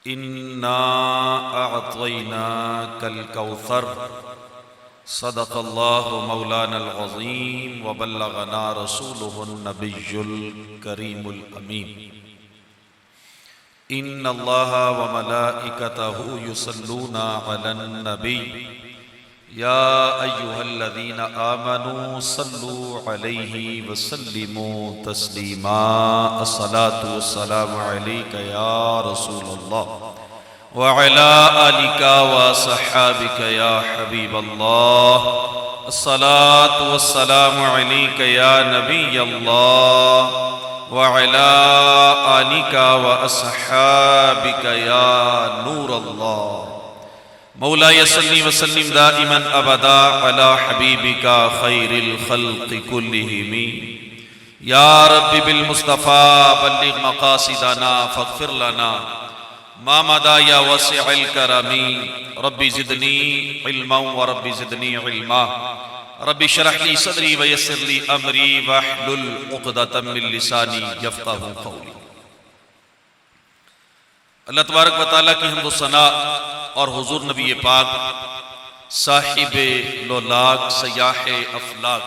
इन्ना अअतैनाकल कौसर सदक़ल्लाहु मौलानल अज़ीम व बल्लगना रसूलुहुन नबियुल करीमुल अमीन। इन्नल्लाहा व मलाइकतहु युसल्लूना अलन नबी या अय्युहल्लज़ीना आमनू सल्लू अलैहि व सल्लिमू तस्लीमा। अस्सलातु वस्सलामु अलैका या रसूलल्लाह व अला आलिका व सहाबिका या हबीबल्लाह। अस्सलातु वस्सलामु अलैका या नबियल्लाह व अला आलिका व असहाबिका या नूरल्लाह। मौलाया सल्ली व सल्लिम दाइमन अबदा अला हबीबिका खैरिल खल्क़ि कुल्लिहिम। या रब्बि बिल मुस्तफ़ा बल्लिग़ मक़ासिदना फ़ग़फ़िर लना मा मदा या वसिअल करमी। रब्बि ज़िदनी इल्मन व रब्बि ज़िदनी इल्मा। रब्बि शरह ली सदरी व यस्सिर ली अमरी वहलुल उक़दतम मिन लिसानी यफ़क़हू क़ौली। अल्लाह तबारक व तआला की हम्द व सना और हुजूर नबी पाक साहिबे लोलाक सयाहे अफलाक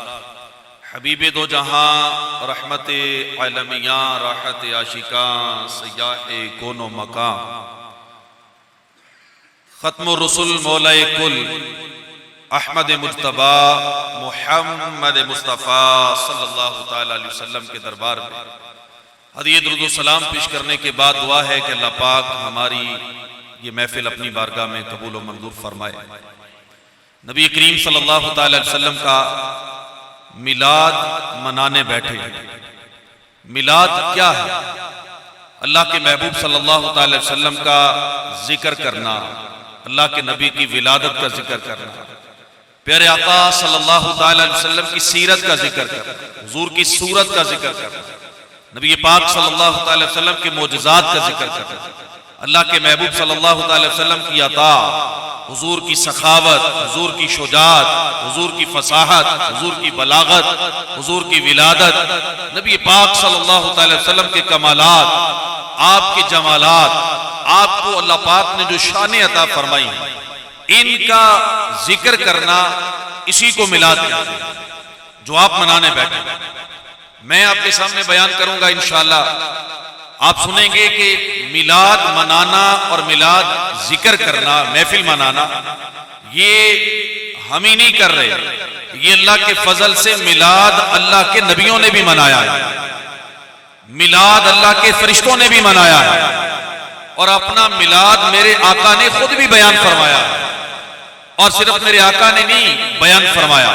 हबीबे दो जहां रहमते आलमिया राहत आशिका सयाहे कोनो मकाम खत्म रसूल मौलाए कुल अहमद मुज्तबा मुहम्मद मुस्तफ़ा सल्लल्लाहु तआला अलैहि वसल्लम के दरबार में हदिया दुरूद सलाम पेश करने के बाद दुआ है कि अल्लाह पाक हमारी ये महफिल अपनी बारगाह में कबूल और मंजूर फरमाए। नबी करीम सल्लल्लाहु तआला अलैहि वसल्लम का मिलाद मनाने बैठे हैं। मिलाद क्या है? अल्लाह के महबूब सल्लल्लाहु तआला अलैहि वसल्लम का जिक्र करना, अल्लाह के नबी की विलादत का जिक्र करना, प्यारे आका सल्लल्लाहु तआला अलैहि वसल्लम की सीरत का जिक्र करना, हुजूर की सूरत का जिक्र करना, नबी पाक सल्लल्लाहु तआला अलैहि वसल्लम के मोजज़ात का जिक्र करना, अल्लाह के महबूब सल्लल्लाहु तआला अलैहि वसल्लम की अता, हुजूर की सखावत, हुजूर की शुजाअत, हुजूर की फसाहत, हुजूर की बलागत, हुजूर की विलादत, नबी पाक सल्लल्लाहु तआला अलैहि वसल्लम के कमालात, आपके जमालात, आपको अल्लाह पाक ने जो शान अता फरमाई, इनका जिक्र करना, इसी को मिलाद कहते हैं जो आप मनाने बैठे। मैं आपके सामने बयान करूंगा इंशाअल्लाह। आप सुनेंगे कि मिलाद मनाना और मिलाद जिक्र करना, महफिल मनाना, ये हम ही नहीं कर रहे, ये अल्लाह के फजल से मिलाद अल्लाह के नबियों ने भी मनाया है, मिलाद अल्लाह के फरिश्तों ने भी मनाया है, और अपना मिलाद मेरे आका ने खुद भी बयान फरमाया है। और सिर्फ मेरे आका ने नहीं बयान फरमाया,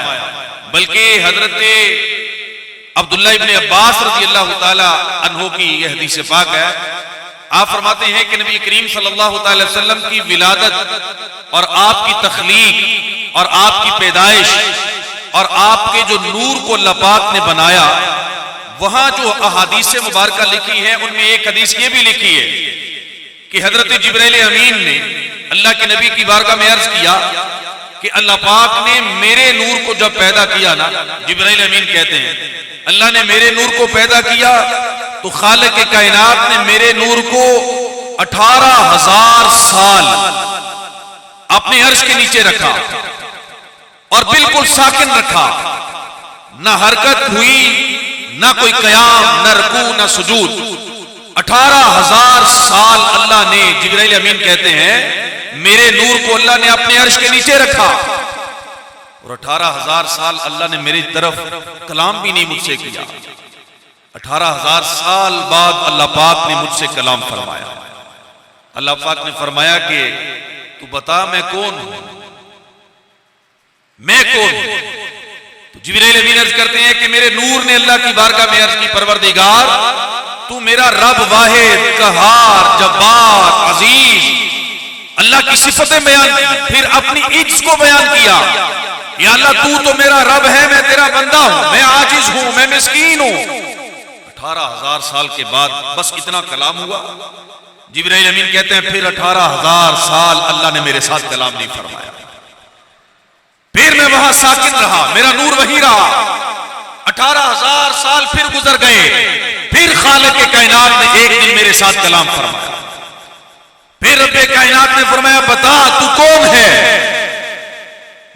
बल्कि हजरत अब्दुल्लाह इब्ने अब्बास रज़ी अल्लाह ताला अन्हो की यह हदीस पाक है। आप फरमाते हैं कि नबी करीम सल्लल्लाहु ताला अलैहि वसल्लम की विलादत और आपकी तख्लीक और आपकी पैदाइश और आपके जो नूर को अल्लाह पाक ने बनाया, वहां जो अहादीस मुबारका लिखी है उनमें एक हदीस ये भी लिखी है कि हजरत जिब्राइल अमीन ने अल्लाह के नबी की बारगाह में अर्ज किया कि अल्लाह पाक ने मेरे नूर को जब पैदा किया ना, जिब्राइल अमीन कहते हैं अल्लाह ने मेरे नूर को पैदा किया तो खालिक के कायनात ने मेरे नूर को 18,000 साल अपने अर्श के नीचे रखा और बिल्कुल साकिन रखा, ना हरकत हुई, ना कोई कयाम, ना रुकू, ना सुजूद। 18,000 साल अल्लाह ने, जिब्राइल अमीन कहते हैं, मेरे नूर को अल्लाह ने अपने अर्श के नीचे रखा और 18,000 साल अल्लाह ने मेरी तरफ कलाम भी नहीं मुझसे किया। 18,000 साल बाद अल्लाह पाक ने मुझसे कलाम फरमाया। अल्लाह पाक ने फरमाया कि तू बता मैं कौन हूं, मैं कौन हूं? तो जिब्रील अमीन अर्ज करते हैं कि मेरे नूर ने अल्लाह की बारगाह में अर्ज की, परवरदिगार तू मेरा रब, वाहिद, कहार, जब्बार, अजीज, अल्लाह की सिफतें बयान की, फिर अपनी इज्ज को बयान किया। या अल्लाह तू तो मेरा रब है, मैं तेरा बंदा हूं, मैं आजिज हूं, मैं मिस्कीन हूं। 18,000 साल के बाद बस इतना कलाम हुआ। जिब्राइल अमीन कहते हैं फिर 18,000 साल अल्लाह ने मेरे साथ कलाम नहीं फरमाया, फिर मैं वहां साकिन रहा, मेरा नूर वहीं रहा। 18,000 साल फिर गुजर गए, फिर खालिक के कायनात ने एक दिन मेरे साथ कलाम फरमाया। फिर रब्बे कायनात ने फरमाया बता तू कौन है।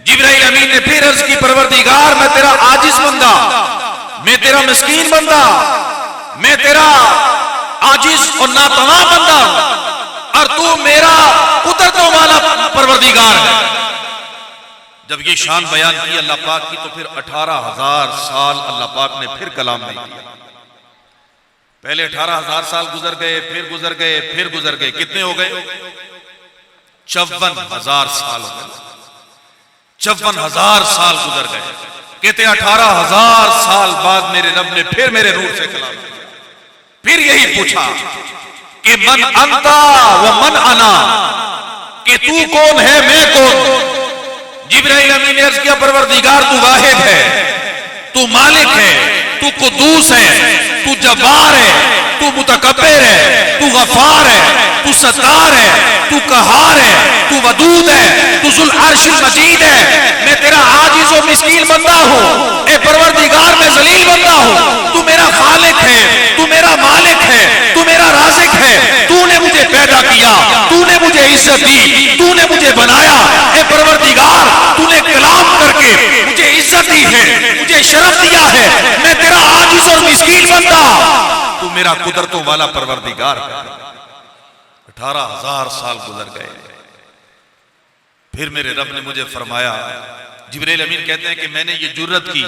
जिब्राइल अमीन ने फिर अर्ज की परवरदिगार मैं तेरा आजिज बंदा, मैं तेरा मिस्कीन बंदा, मैं तेरा आजिज और नातवा बंदा और तू मेरा कुदरतों वाला परवरदिगार है। जब ये शान बयान की अल्लाह पाक की तो फिर 18,000 साल अल्लाह पाक ने फिर कलाम नहीं किया। पहले 18,000 साल गुजर गए, फिर गुजर गए, फिर गुजर गए, कितने हो गए? 54,000 साल हो गए। 54,000 साल गुजर गए। कहते 18,000 साल बाद मेरे रब ने फिर मेरे रूह से कलाम किया। फिर यही पूछा कि मन अंता व मन अना, कि तू कौन है मैं कौन। जिब्राइल अमीन ने अर्ज किया परवरदिगार तू वाहिद है, तू मालिक है, तू कुद्दूस है, तू जब्बार है, तू मुतकब्बिर है, तू गफार है, तू सत्तार है, तू कहार है, तू वदूद है, तू जुल अर्शिल मजीद है। मैं तेरा आजिज और मिस्कीन बंदा हूं। ए परवरदिगार मैं जलील बंदा हूं। तू मेरा खालिक है, तू मेरा मालिक है, तू मेरा राज़िक है। तूने मुझे पैदा किया, तूने मुझे इज्जत दी, तूने मुझे बनाया। ए परवरदिगार तूने कलाम करके मुझे इज्जत दी है, मुझे शरफ दिया है। मैं तेरा आजिज और मिस्कीन बंदा, तू मेरा कुदरतों वाला परवरदिगार है। 18,000 साल गुजर गए। फिर मेरे रब ने मुझे फरमाया, जिब्राइल अमीन कहते हैं कि मैंने ये जुर्रत की,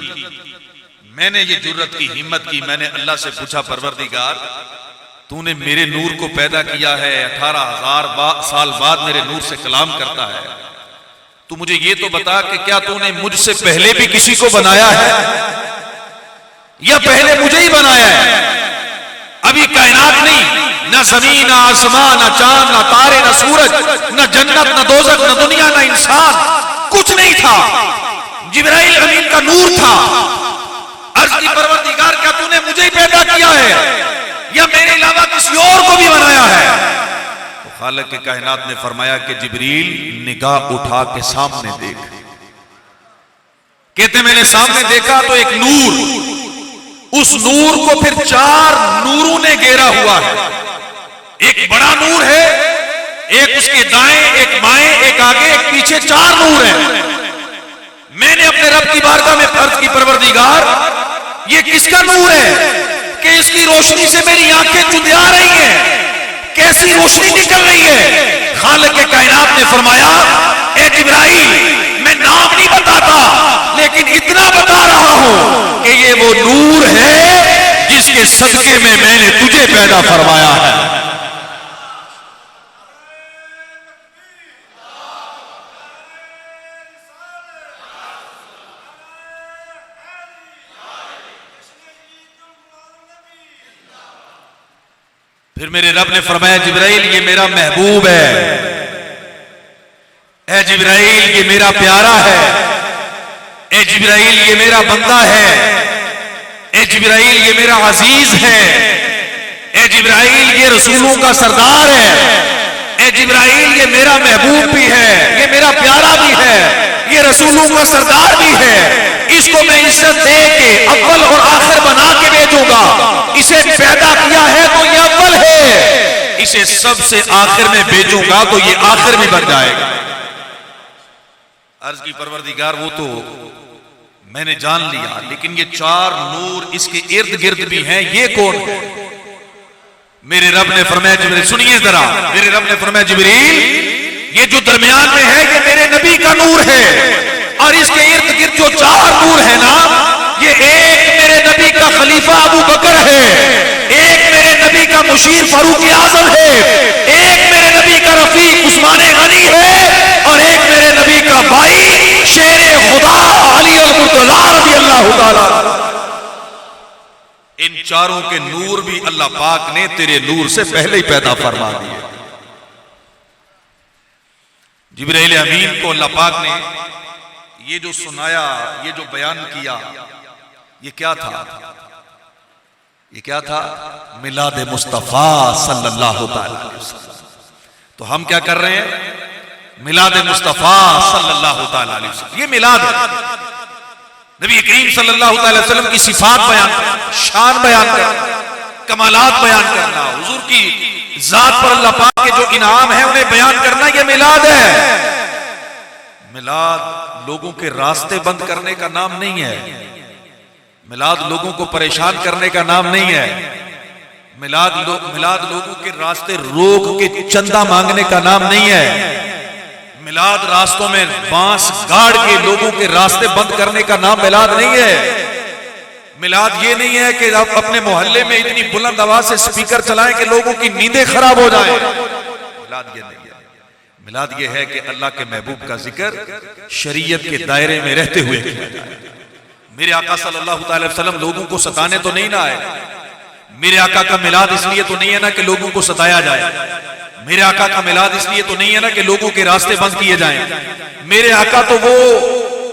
मैंने ये जुर्रत की, हिम्मत की, मैंने अल्लाह से पूछा परवरदिगार तूने मेरे नूर को पैदा किया है, 18,000 साल बाद मेरे नूर से कलाम करता है, तू मुझे ये तो बता कि क्या तूने मुझसे पहले भी किसी को बनाया है या पहले मुझे ही बनाया है? अभी कायनात नहीं, न जमीन, न आसमान, न चांद, न तारे, न सूरज, न जन्नत, न दोजख, न दुनिया, न इंसान, कुछ नहीं था। जिब्राइल अमीन का नूर था। अर्ज़ की परवरदिगार क्या तूने मुझे ही पैदा किया है या मेरे अलावा किसी और को भी बनाया है? तो खालिक के कायनात ने फरमाया कि जिब्रील निगाह उठा के सामने देख। कहते मैंने सामने देखा तो एक नूर, उस नूर को फिर 4 नूरों ने घेरा हुआ है। एक बड़ा नूर है, एक उसके दाएं, एक बाएं, एक आगे, एक पीछे, 4 नूर हैं। मैंने अपने रब की बारगाह में अर्ज़ की परवरदिगार ये किसका नूर है कि इसकी रोशनी से मेरी आंखें चुंधिया रही हैं, कैसी रोशनी निकल रही है? खालिक के कायनात ने फरमाया ए जिब्राइल मैं नाम नहीं बताता, लेकिन इतना बता रहा हूं कि ये वो नूर है जिसके सदके में मैंने तुझे पैदा फरमाया है। फिर मेरे रब ने फरमाया जिब्राइल ये मेरा महबूब है, ए जिब्राइल ये मेरा प्यारा है, ए जिब्राइल ये मेरा बंदा है, ए जिब्राइल ये मेरा अजीज है, ए जिब्राइल ये रसूलों का सरदार है, ए जिब्राइल ये मेरा महबूब भी है, ये मेरा प्यारा भी है, ये रसूलों का सरदार भी है। इसको मैं इज्जत दे के अव्वल और आखिर बना के भेजूंगा। इसे पैदा किया है तो ये अव्वल है, इसे सबसे आखिर में भेजूंगा तो ये आखिर में बन जाएगा। अर्ज की परवरदिगार वो तो मैंने जान लिया, लेकिन ये 4 नूर इसके इर्द गिर्द भी हैं, ये कौन है? मेरे रब ने फरमाया जिब्रील सुनिए जरा, मेरे रब ने फरमाया जिब्रील ये जो दरमियान में है ये मेरे नबी का नूर है, और इसके इर्द गिर्द जो 4 नूर है ना, ये एक मेरे नबी का खलीफा अबू बकर है, एक मेरे नबी का मुशीर फारूक आजम है, एक मेरे नबी का रफीक उस्मान गनी है, और एक मेरे नबी का भाई शेर खुदा अली अल-मुर्तज़ा रज़ी अल्लाह ताला। इन चारों के नूर भी अल्लाह पाक ने तेरे नूर से पहले ही पैदा फरमा दिए। जिब्राइल अमीन को अल्लाह पाक ने ये जो सुनाया, ये जो बयान किया, ये क्या था? ये क्या था? मिलाद मुस्तफा सल्लल्लाहु अलैहि वसल्लम। तो हम क्या कर रहे हैं? मिलाद मुस्तफा सल्लल्लाहु अलैहि वसल्लम। ये मिलाद है, नबी करीम सल्लल्लाहु अलैहि वसल्लम की सिफात बयान कर, शान बयान कर। कमालात बयान करना, हुजूर की जात पर अल्लाह पाक के जो इनाम है उन्हें बयान करना, यह मिलाद है। मिलाद लोगों के रास्ते बंद करने का नाम नहीं है। मिलाद लोगों को परेशान करने का नाम नहीं है। मिलाद लोगों के रास्ते रोक के चंदा मांगने का नाम नहीं है। मिलाद रास्तों में बांस गाड़ के लोगों के रास्ते बंद करने का नाम मिलाद नहीं है। मिलाद ये नहीं है कि आप अपने मोहल्ले में इतनी बुलंद आवाज से स्पीकर चलाएं कि लोगों की नींदें खराब हो जाएं। मिलाद ये नहीं है। मिलाद ये है कि अल्लाह के महबूब का जिक्र शरीयत के दायरे में रहते हुए किया जाए। मेरे आका सल्लल्लाहु अलैहि वसल्लम लोगों को सताने तो नहीं ना आए। मेरे आका का मिलाद इसलिए तो नहीं है ना कि लोगों को सताया जाए। मेरे आका का मिलाद इसलिए तो नहीं है ना कि लोगों के रास्ते बंद किए जाएं। मेरे आका तो वो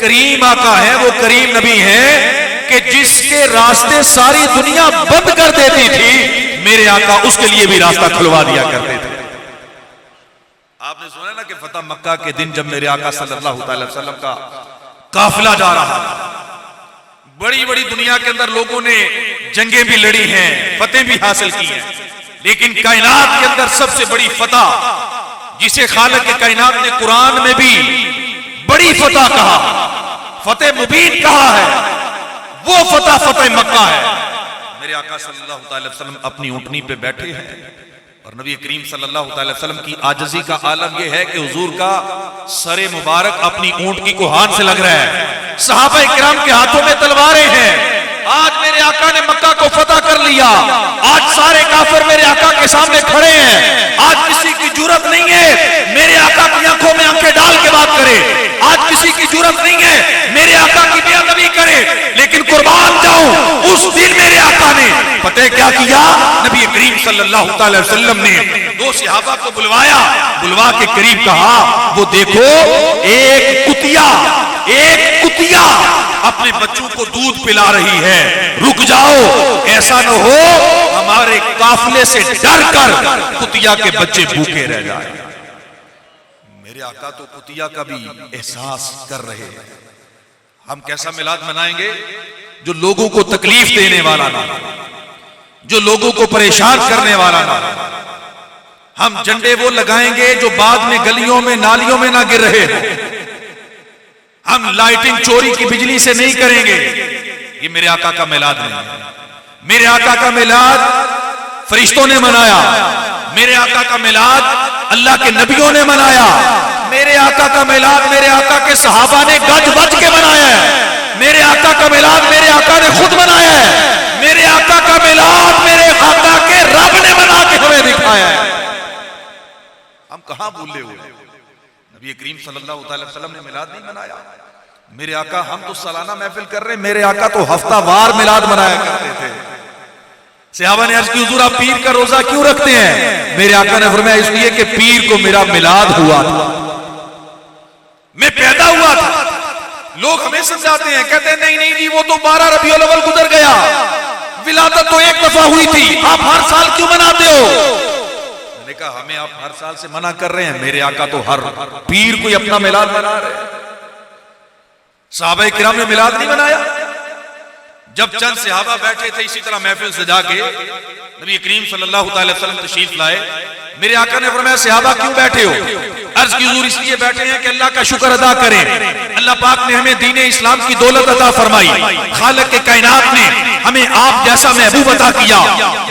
करीम आका है, वो करीम नबी है कि जिसके रास्ते सारी दुनिया बंद कर देती थी, मेरे आका उसके लिए भी रास्ता खुलवा दिया करते थे। आपने सुना ना कि फतह मक्का के दिन जब मेरे आका सल्लल्लाहु अलैहि वसल्लम का काफिला जा रहा था, बड़ी बड़ी दुनिया के अंदर लोगों ने जंगें भी लड़ी हैं, फतेह भी हासिल की हैं, लेकिन कायनात के अंदर सबसे बड़ी फतह जिसे खालिक के कायनात ने कुरान में भी बड़ी फतह कहा, फतेह मुबीन कहा है, वो फतेह मक्का है। मेरे आका सल्लल्लाहु अलैहि वसल्लम अपनी ऊंटनी पे बैठे हैं और नबी करीम सल्लल्लाहु अलैहि वसल्लम की आजजी का आलम यह है कि हुजूर का सरे मुबारक अपनी ऊंट की कोहान से लग रहा है। सहाबा इकराम के हाथों में तलवारें हैं। आज मेरे आका ने मक्का को फतह कर लिया। आज सारे काफिर मेरे आका के सामने खड़े हैं। आज किसी की जुर्रत नहीं है मेरे आका की आंखों में आंखें डाल के बात करे। आज किसी की जुर्रत नहीं है मेरे आका की बेअदबी करे। लेकिन कुर्बान जाऊं, उस दिन मेरे आका ने पता क्या किया? नबी करीम सल्लल्लाहु अलैहि वसल्लम ने दो सहाबा को बुलवा के करीब कहा, वो देखो एक कुतिया अपने बच्चों को दूध पिला रही है, रुक जाओ, ऐसा न हो हमारे काफिले से डर कर कुतिया के बच्चे भूखे रह जाए। मेरे आका तो कुतिया का भी एहसास कर रहे हैं। हम कैसा मिलाद मनाएंगे जो लोगों को तकलीफ देने वाला ना, जो लोगों को परेशान करने वाला ना। हम झंडे वो लगाएंगे जो बाद में गलियों में नालियों में ना गिर रहे हो। हम लाइटिंग चोरी की बिजली से नहीं करेंगे। ये मेरे आका का मिलाद नहीं है। मेरे आका का मिलाद फरिश्तों ने मनाया। मेरे आका का मिलाद अल्लाह के नबियों ने मनाया। मेरे आका का मिलाद मेरे आका के सहाबा ने गज बज के मनाया है। मेरे आका का मिलाद मेरे आका ने खुद मनाया है। मेरे आका का मिलाद मेरे आका के रब ने मना के हमें दिखाया है। हम कहां भूले हुए? नबी करीम सल्लल्लाहु अलैहि वसल्लम ने मिलाद नहीं मनाया। मेरे आका, हम तो सालाना महफिल कर रहे हैं, मेरे आका तो हफ्तावार मिलाद मनाया करते थे। सहाबा ने अर्ज की, हुजूर आप पीर का रोजा क्यों रखते हैं? मेरे आका ने फरमाया, इसलिए कि पीर को मेरा मिलाद हुआ था, मैं पैदा हुआ था। लोग हमें समझाते हैं, कहते हैं नहीं नहीं जी वो तो 12 रबीउल अव्वल गुजर गया, विलादत तो एक दफा हुई थी, आप हर साल क्यों मनाते हो? मैंने कहा हमें आप हर साल से मना कर रहे हैं, मेरे आका तो हर पीर को अपना मिलाद मना रहे हैं। सहाबा किराम ने मिलाद नहीं मनाया। जब चंद सहाबा बैठे थे इसी तरह महफिल सजा के, नबी करीम सल्लल्लाहु अलैहि वसल्लम तशरीफ लाए। मेरे आका ने फरमाया, सहाबा क्यों बैठे हो? अर्ज की, हुजूर इसलिए बैठे हैं कि अल्लाह का शुक्र अदा करें। अल्लाह पाक ने हमें दीन इस्लाम की दौलत अता फरमाई। खालिक के कायनात ने हमें आप जैसा महबूब अता किया।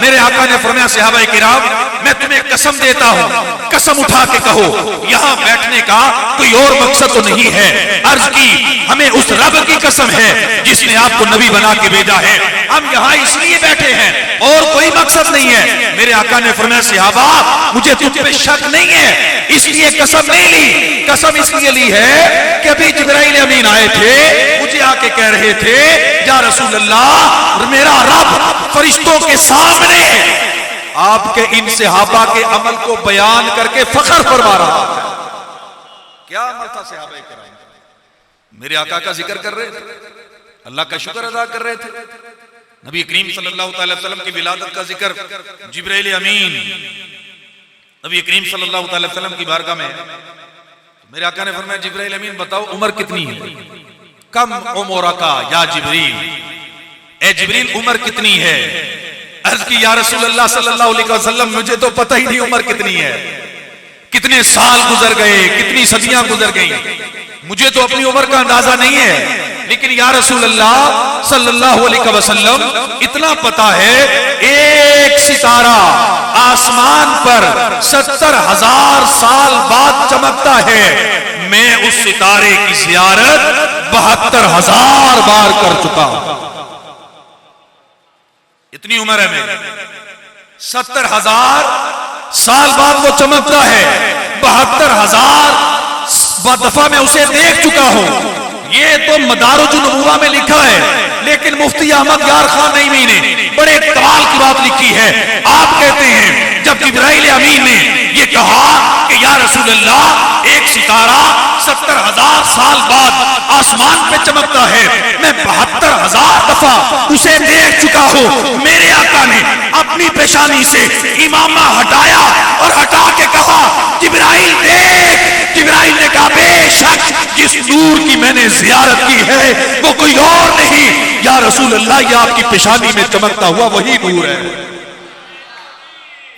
मेरे आका ने फरमाया, सहाबा किराम मैं तुम्हें कसम देता हूं, कसम उठा के कहो यहां बैठने का कोई और मकसद तो नहीं है। अर्ज की, हमें उस रब की कसम है जिसने आपको नबी बना के भेजा है, हम यहाँ इसलिए बैठे हैं और कोई मकसद नहीं है। मेरे आका ने फरमाया, सहाबा मुझे तुम पे शक नहीं है, इसलिए कसम नहीं ली। कसम इसलिए ली है कि अभी जिब्राइल अमीन आए थे, मुझे आके कह रहे थे, या रसूल अल्लाह मेरा रब फरिश्तों के सामने आपके इन सहाबा के अमल को बयान करके फख्र फरमा रहा है। क्या अमल था सहाबा किराम? मेरे आका का जिक्र कर रहे थे, अल्लाह का शुक्र अदा कर रहे थे। नबी करीम सल्लल्लाहु अलैहि वसल्लम की विलादत का जिक्र जिब्राइल अमीन नबी करीम सल्लल्लाहु अलैहि वसल्लम की बारगाह में। तो मेरे आका ने फरमाया, जिब्राइल अमीन बताओ उम्र कितनी है? कम उम्र का या जिब्रील, ए जिब्रील उम्र कितनी है? अर्ज अर्ज की या रसूल अल्लाह सल्लल्लाहु अलैहि वसल्लम मुझे तो पता ही नहीं उम्र कितनी है, कितने साल गुजर गए, कितनी सदियां गुजर गई, मुझे तो अपनी उम्र का अंदाजा नहीं है। लेकिन या रसूल अल्लाह सल्लल्लाहु अलैहि वसल्लम इतना पता है, एक सितारा आसमान पर 70,000 साल बाद चमकता है, मैं उस सितारे की ज़ियारत 72,000 बार कर चुका हूं। इतनी उम्र है मेरी, 70,000 साल बाद वो चमकता है, 72,000 दफा मैं उसे देख चुका हूं। ये तो मदारुजुन नबुवा में लिखा है, लेकिन मुफ्ती अहमद यार खान नईमी ने बड़े कमाल की बात लिखी है। आप कहते हैं जब जिब्राइल अमीन ने ये कहा कि या रसूल अल्लाह एक सितारा 70,000 साल बाद आसमान पे चमकता है, मैं 72,000 दफा उसे देख चुका हूं। मेरे आका ने अपनी पेशानी से इमामा हटाया और हटा के कहा जिब्राइल देख। जिब्राइल ने कहा बेशक जिस नूर की मैंने जियारत की है वो कोई और नहीं, या रसूल अल्लाह ये आपकी पेशानी में चमकता हुआ वही नूर है,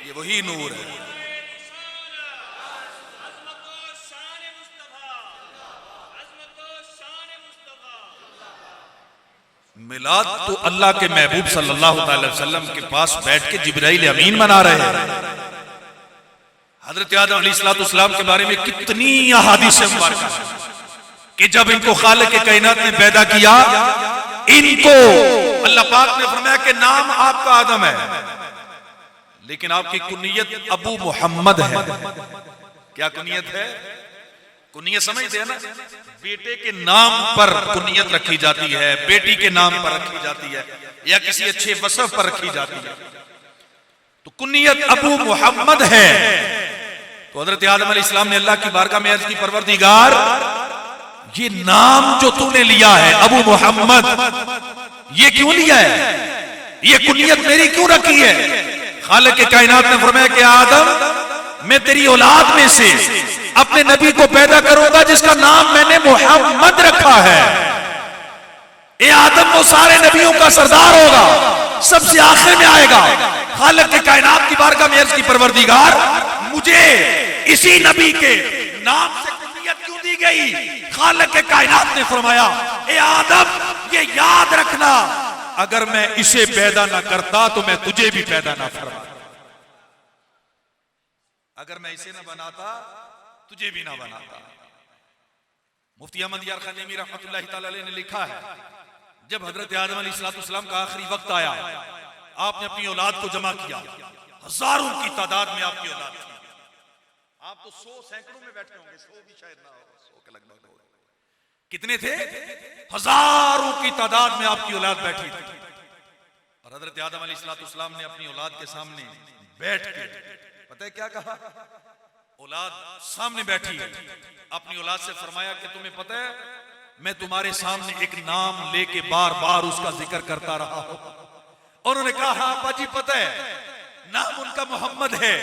ये वही नूर है। मिलाद तो अल्लाह के महबूब सल्लल्लाहु अलैहि वसल्लम के पास बैठ के जिब्राइल अमीन मना रहे हैं। हजरत आदम अलैहिस्सलाम के बारे में कितनी अहादीस मुबारक है कि जब इनको खालिक के कायनात ने पैदा किया, इनको अल्लाह पाक ने फरमाया कि नाम आपका आदम है, लेकिन आपकी कुनियत अबू मोहम्मद है। क्या कुनियत है? कुनियत समझते हैं ना, बेटे के नाम पर कुनियत रखी जाती है, बेटी के नाम पर रखी जाती है, या किसी अच्छे वसफ पर रखी जाती है। तो कुनियत अबू मोहम्मद है। तो हजरत आदम अलैहिस्सलाम ने अल्लाह की बारगाह में अर्ज की, परवरदिगार ये नाम जो तूने लिया है अबू मोहम्मद, ये क्यों लिया है? ये कुनियत मेरी क्यों रखी है? खालिक के कायनात ने फरमाया कि आदम मैं तेरी औलाद में से अपने नबी को पैदा करूंगा जिसका नाम मैंने मोहम्मद रखा है। ये आदम वो सारे नबियों का सरदार होगा, सबसे आखिर में आएगा। खालिक के कायनात की बारगाह में अर्ज की, परवरदिगार मुझे इसी नबी के नाम से कुनियत क्यों दी गई? खालिक के कायनात ने फरमाया ए आदम ये याद रखना, अगर मैं इसे पैदा ना करता तो मैं तुझे भी पैदा ना फरमाता, अगर मैं इसे ना बनाता तुझे भी ना बनाता। मुफ्ती अहमद यार खान नईमी रहमतुल्लाहि तआला अलैह ने लिखा है, जब हजरत आदम अलैहिस्सलाम का आखिरी वक्त आया, आपने अपनी औलाद को जमा किया, हजारों की तादाद में आपकी औलाद थी। आप तो 100 सैकड़ों में बैठे होंगे, 100 भी शायद ना हो, 100 के लगभग हो। कितने थे? हजारों की तादाद में आपकी औलाद बैठी थी। और हजरत आदम अलैहिस्सलाम ने अपनी औलाद के सामने बैठ के पता है क्या कहा? औलाद सामने बैठी है, अपनी औलाद से फरमाया कि तुम्हें पता है मैं तुम्हारे सामने एक नाम लेके बार बार उसका जिक्र करता रहा हूं। उन्होंने कहा हाँ अब्बा जी पता है, नाम उनका मोहम्मद है,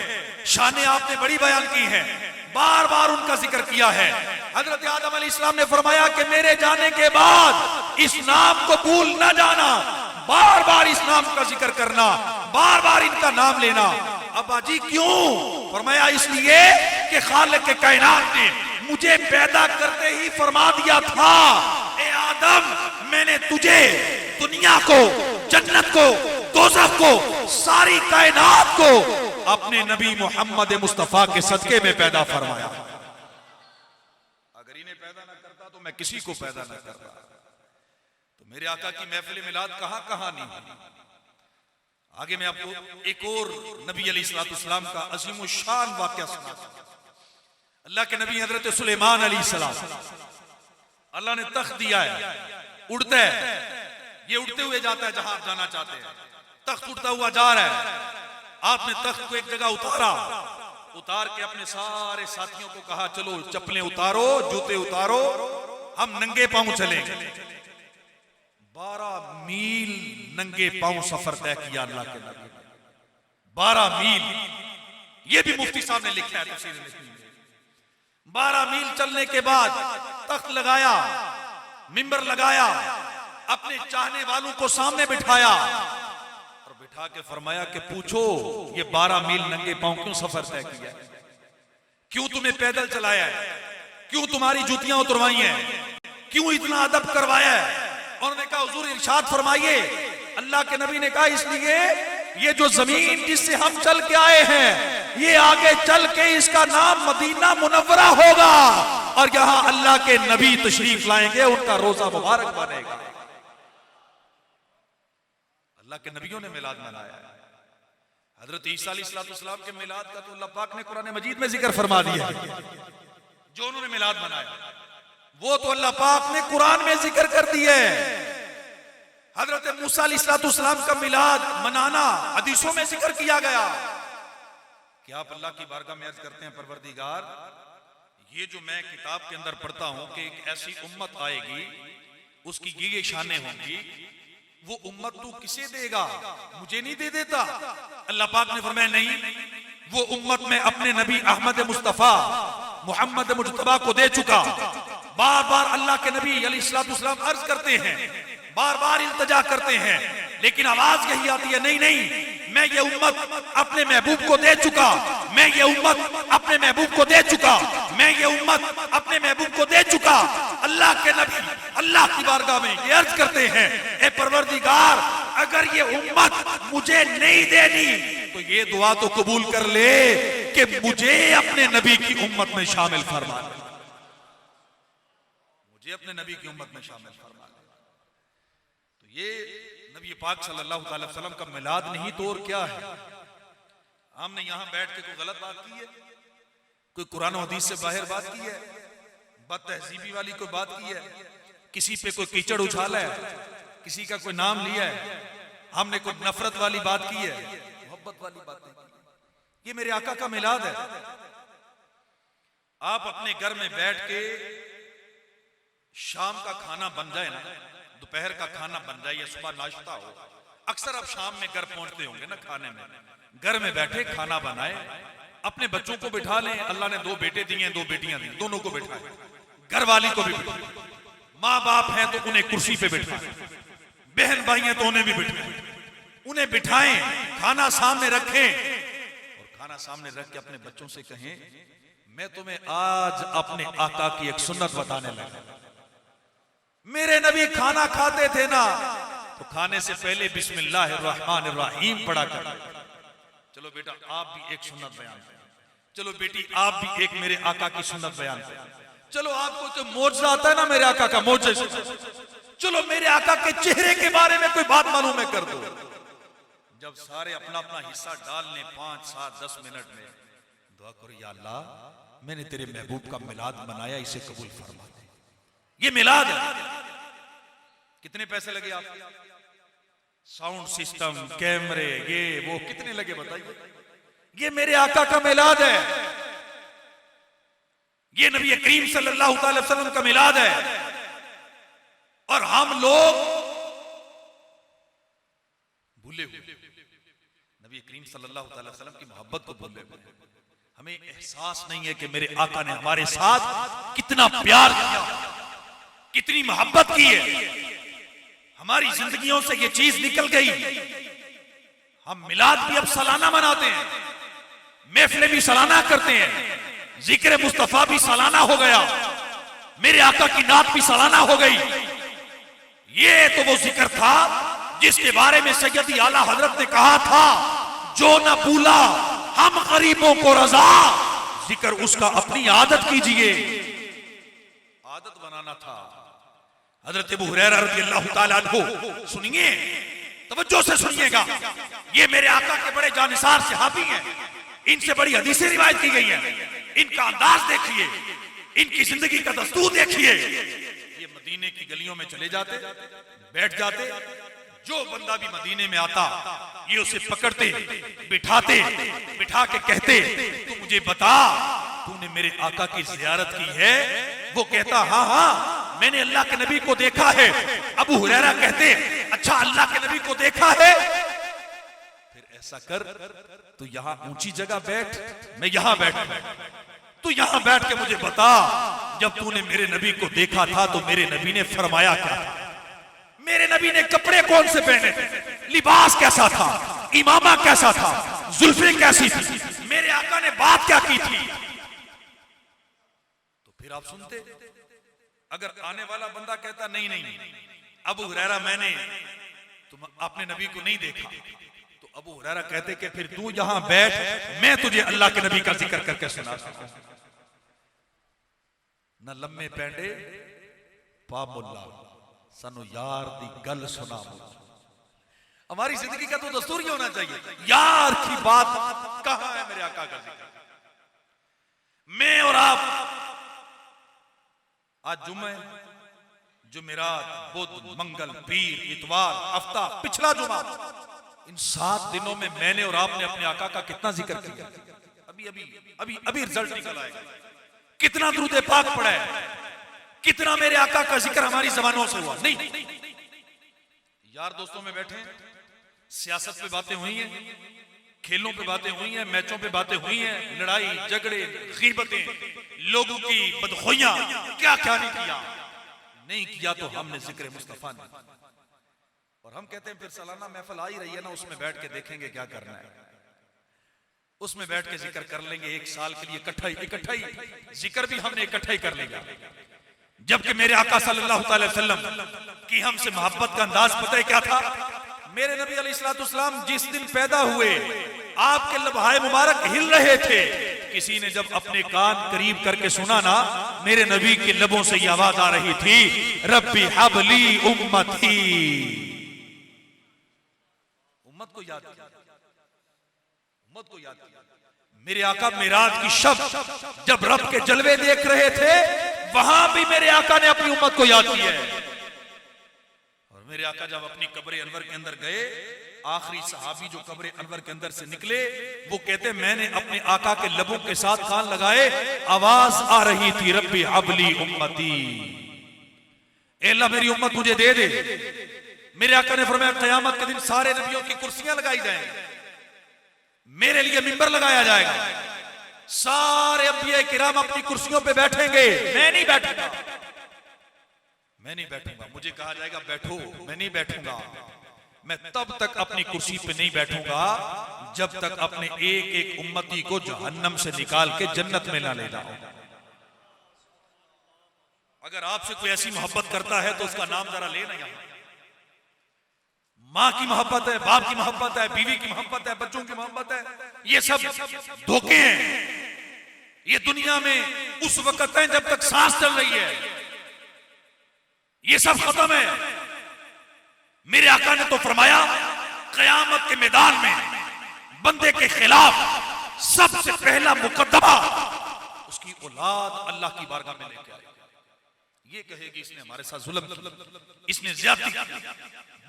शान आपने बड़ी बयान की है, बार बार उनका जिक्र किया है। हजरत आदम अलैहिस्सलाम ने फरमाया कि मेरे जाने के बाद इस नाम को भूल ना जाना, बार बार इस नाम का जिक्र करना, बार बार इनका नाम लेना। अब्बा जी क्यों? फरमाया इसलिए कि खालिक के कायनात ने मुझे पैदा करते ही फरमा दिया था ए आदम मैंने तुझे, दुनिया को, जन्नत को, दोज़ख को, सारी कायनात को अपने नबी मोहम्मद मुस्तफा के सदके में पैदा फरमाया। अगर इन्हें पैदा ना करता तो मैं किसी को पैदा ना करता। तो मेरे आका की महफिल मिलाद कहां कहां नहीं हुई। आगे मैं आपको एक और नबी अलैहिस्सलाम का अजीम शान वाकया सुनाता हूं। अल्लाह के नबी हजरत सुलेमान अलैहिस्सलाम, अल्लाह ने तख्त दिया है, उड़ता है, ये उड़ते हुए जाता है जहां आप जाना चाहते हैं, तख्त उड़ता हुआ जा रहा है। आपने तख्त को एक जगह उतारा, उतार के अपने सारे साथियों को कहा चलो चप्पलें उतारो, जूते उतारो, हम नंगे पांव चलेंगे। 12 मील नंगे पांव सफर तय किया अल्लाह के नबी, 12 मील। ये भी मुफ्ती साहब ने लिखा है तफसीर में। 12 मील चलने के बाद तख्त लगाया, मिंबर लगाया, अपने चाहने वालों को सामने बिठाया और उठा के फरमाया कि पूछो ये 12 मील नंगे पांव क्यों सफर तय किया है, क्यों तुम्हें पैदल चलाया है, क्यों तुम्हारी जूतियां उतरवाई हैं, क्यों इतना अदब करवाया है। उन्होंने कहा हुजूर इरशाद फरमाइए। अल्लाह के नबी ने कहा इसलिए ये जो जमीन जिससे हम चल के आए हैं ये आगे चल के इसका नाम मदीना मुनव्वरा होगा और यहां अल्लाह के नबी तशरीफ लाएंगे, उनका रोजा मुबारक बनेगा। अल्लाह के नबियों ने मिलाद मनाया है। हजरत ईसा अलैहिस्सलाम के मिलाद का तो अल्लाह पाक ने कुरान मजीद में जिक्र फरमा दिया है। जो उन्होंने मिलाद मनाया वो तो अल्लाह पाक ने कुरान में जिक्र कर दिया है। हजरत मूसा अलैहिस्सलाम का मिलाद मनाना हदीसों में जिक्र किया गया कि आप अल्लाह की बारगाह में अर्ज करते हैं परवरदिगार ये जो मैं किताब के अंदर पढ़ता हूं कि एक ऐसी उम्मत आएगी उसकी ये शानें होंगी, वो उम्मत तू किसे देगा, मुझे नहीं दे देता। अल्लाह पाक ने फरमाया नहीं, वो उम्मत में अपने नबी अहमद मुस्तफा मोहम्मद मुज्तबा को दे चुका। बार बार अल्लाह के नबी अलैहिस्सलाम अर्ज करते हैं, बार बार इल्तिजा करते हैं, लेकिन आवाज यही आती है नहीं नहीं मैं ये उम्मत अपने महबूब को दे चुका, मैं ये उम्मत अपने महबूब को दे चुका, मैं ये उम्मत अपने महबूब को दे चुका। अल्लाह के नबी अल्लाह की बारगाह में ये अर्ज करते हैं ए परवरदिगार अगर ये उम्मत मुझे नहीं देनी तो ये दुआ तो कबूल कर ले कि मुझे अपने नबी की उम्मत में शामिल फरमा ले, मुझे अपने नबी की उम्मत में शामिल फरमा ले। तो ये नबी पाक सल्लल्लाहु अलैहि वसल्लम का मिलाद नहीं तो और क्या है। हमने यहां बैठ के कोई गलत बात की है, कोई कुरान और हदीस से बाहर बात की है, बदतहजीबी वाली कोई बात की है, किसी पे कोई कीचड़ उछाला है, किसी का कोई नाम लिया है, हमने कोई नफरत वाली बात की है, मोहब्बत वाली बात नहीं की। ये मेरे आका का मिलाद है। आप अपने घर में बैठ के शाम का खाना बन जाए ना, दोपहर का खाना बन जाए या सुबह नाश्ता हो, अक्सर आप शाम में घर पहुंचते होंगे ना खाने में, घर में बैठे खाना बनाए, अपने बच्चों को बिठा लें। अल्लाह ने 2 बेटे दिए 2 बेटियां दी, दोनों को बिठाए, घर वाली को भी बिठाए, माँ बाप हैं तो उन्हें कुर्सी पे बिठाए, बहन भाई हैं तो उन्हें भी बिठाए, उन्हें बिठाएं, खाना सामने रखें और खाना सामने रख के अपने बच्चों से कहें मैं तुम्हें आज अपने आका की एक सुन्नत बताने लगा। मेरे नबी खाना खाते थे ना तो खाने से पहले बिस्मिल्लाहिर्रहमानिर्रहीम पढ़ा कर। चलो बेटा आप भी एक सुन्नत बयान करें, चलो बेटी आप भी एक मेरे आका की सुन्नत बयान करें, चलो आपको तो मौजज़ा आता है ना मेरे आका का मौजज़ा, चलो मेरे आका के चेहरे के बारे में कोई बात मालूम है कर दो। जब सारे अपना अपना हिस्सा डाल लें 5, 7, 10 मिनट में दुआ करो या अल्लाह मैंने तेरे महबूब का मिलाद मनाया, इसे कबूल फरमा दे। ये मिलाद है। कितने पैसे लगे आप, साउंड सिस्टम, कैमरे, ये वो कितने लगे बताइए। ये मेरे आका का मिलाद है, ये नबी करीम सल्लल्लाहु अलैहि वसल्लम का मिलाद है। और हम लोग भूले हुए नबी करीम सल्लल्लाहु अलैहि वसल्लम की मोहब्बत को भूले हुए। हमें एहसास नहीं है कि मेरे आका ने हमारे साथ कितना प्यार किया, कितनी मोहब्बत की है। हमारी जिंदगियों से ये चीज निकल गई। हम मिलाद भी अब सालाना मनाते हैं, महफिलें भी सालाना करते हैं, जिक्र मुस्तफा भी सालाना हो गया, मेरे आका की नात भी सालाना हो गई। ये तो वो जिक्र था जिसके बारे में सैयदी आला हजरत ने कहा था जो न भूला हम गरीबों को रजा, जिक्र उसका अपनी आदत कीजिए। आदत बनाना था। हजरत अबू हुरैरा रज़ियल्लाहु ताला अन्हु, सुनिए तवज्जो से सुनिएगा, ये मेरे आका के बड़े जानिसार सहाबी हैं, इनसे बड़ी हदीसें रिवायत की गई हैं। इनका अंदाज देखिए, इनकी जिंदगी का दस्तूर देखिए। ये मदीने की गलियों में चले जाते, बैठ जाते, जो बंदा भी मदीने में आता ये उसे पकड़ते, बिठाते, बिठा के कहते तू मुझे बता तूने मेरे आका की जियारत की है? वो कहता हाँ हाँ मैंने अल्लाह के नबी को देखा है। अबू हुरैरा कहते अच्छा अल्लाह के नबी को देखा है? फिर ऐसा कर तू यहाँ ऊंची जगह बैठ, मैं यहाँ बैठ, तू यहाँ बैठ के मुझे बता जब तूने मेरे नबी को देखा था तो मेरे नबी ने फरमाया क्या था? मेरे नबी ने कपड़े कौन से पहने थे, लिबास कैसा था, इमामा कैसा था, जुल्फे कैसी थी, मेरे आका ने बात क्या की थी, तो फिर आप सुनते। अगर आने वाला बंदा कहता नहीं नहीं अबू हुरैरा तुम आपने नबी को नहीं देखा, तो अबू हुरैरा कहते कि फिर तू यहां बैठ, मैं तुझे अल्लाह के नबी का जिक्र करके सुना सकूं। न लम्मे पैंडे पा मुल्ला सानू यार दी गल सुना। हमारी जिंदगी का तो दस्तूर ही होना चाहिए, यार की बात कहां है मेरे आका का जिक्र। मैं और आप आज जुम्मे, जुमेरात, बुध, मंगल, पीर, इतवार, हफ्ता, पिछला जुमा, इन 7 दिनों में मैंने और आपने अपने आका का कितना जिक्र किया। अभी अभी अभी अभी रिजल्ट निकल आएगा। कितना दुरूद पाक पड़ा है, कितना मेरे आका का जिक्र हमारी जबानों से हुआ। नहीं, यार दोस्तों में बैठे, सियासत पे बातें हुई हैं, खेलों पे बातें हुई हैं, मैचों पे बातें हुई हैं, लड़ाई झगड़े, गीबतें, लोगों की बदखोइयां, क्या क्या नहीं किया तो हमने जिक्र मुस्तफा ने। और हम कहते हैं फिर सालाना महफिल आ ही रही है ना, उसमें बैठ के देखेंगे क्या करना है, उसमें बैठ के जिक्र कर लेंगे। 1 साल के लिए इकट्ठा ही जिक्र भी हमने इकट्ठा ही कर लेगा। जबकि मेरे आका सल्लल्लाहु अलैहि वसल्लम की हमसे मोहब्बत का अंदाज पता है क्या था। मेरे नबी अलैहिस्सलाम जिस दिन पैदा हुए, आपके लबहाए मुबारक हिल रहे थे। किसी ने जब अपने कान करीब करके सुना ना, मेरे नबी के लबों से ये आवाज आ रही थी, रब्बी हबली उम्मती। उम्मत को याद किया, उम्मत को याद किया। मेरे आका मेराज की शब जब रब के जलवे देख रहे थे, वहां भी मेरे आका ने अपनी उम्मत को याद किया है। और मेरे आका जब अपनी कब्र अनवर के अंदर गए, आखिरी सहाबी जो कब्र अनवर के अंदर से निकले, वो कहते मैंने अपने आका के लबों के साथ कान लगाए, आवाज आ रही थी, रब्बी हबली उम्मती, ए अल्लाह मेरी उम्मत मुझे दे दे। मेरे आका ने फरमाया क़यामत के दिन सारे नबियों की कुर्सियां लगाई जाएंगी, मेरे लिए मिंबर लगाया जाएगा, सारे अंबिया किराम अपनी कुर्सियों पे बैठेंगे, मैं नहीं बैठूंगा, मैं नहीं बैठूंगा। मुझे कहा जाएगा बैठो, मैं नहीं बैठूंगा। मैं तब तक अपनी कुर्सी पे नहीं बैठूंगा जब तक अपने एक एक उम्मती को जहन्नम से निकाल के जन्नत में ना ले जाऊं। अगर आपसे कोई ऐसी मोहब्बत करता है तो उसका नाम जरा लेना। यहां माँ की मोहब्बत है, बाप की मोहब्बत है, बीवी की मोहब्बत है, बच्चों की मोहब्बत है, ये सब धोखे हैं। ये दुनिया में उस वक्त है जब तक सांस चल रही है, ये सब खत्म है। मेरे आका ने तो फरमाया क़यामत के मैदान में बंदे के खिलाफ सबसे पहला मुकद्दमा उसकी औलाद अल्लाह की बारगाह में लेके आएगा। ये कहेगी इसने हमारे साथ जुल्म किया, इसने ज्यादती की।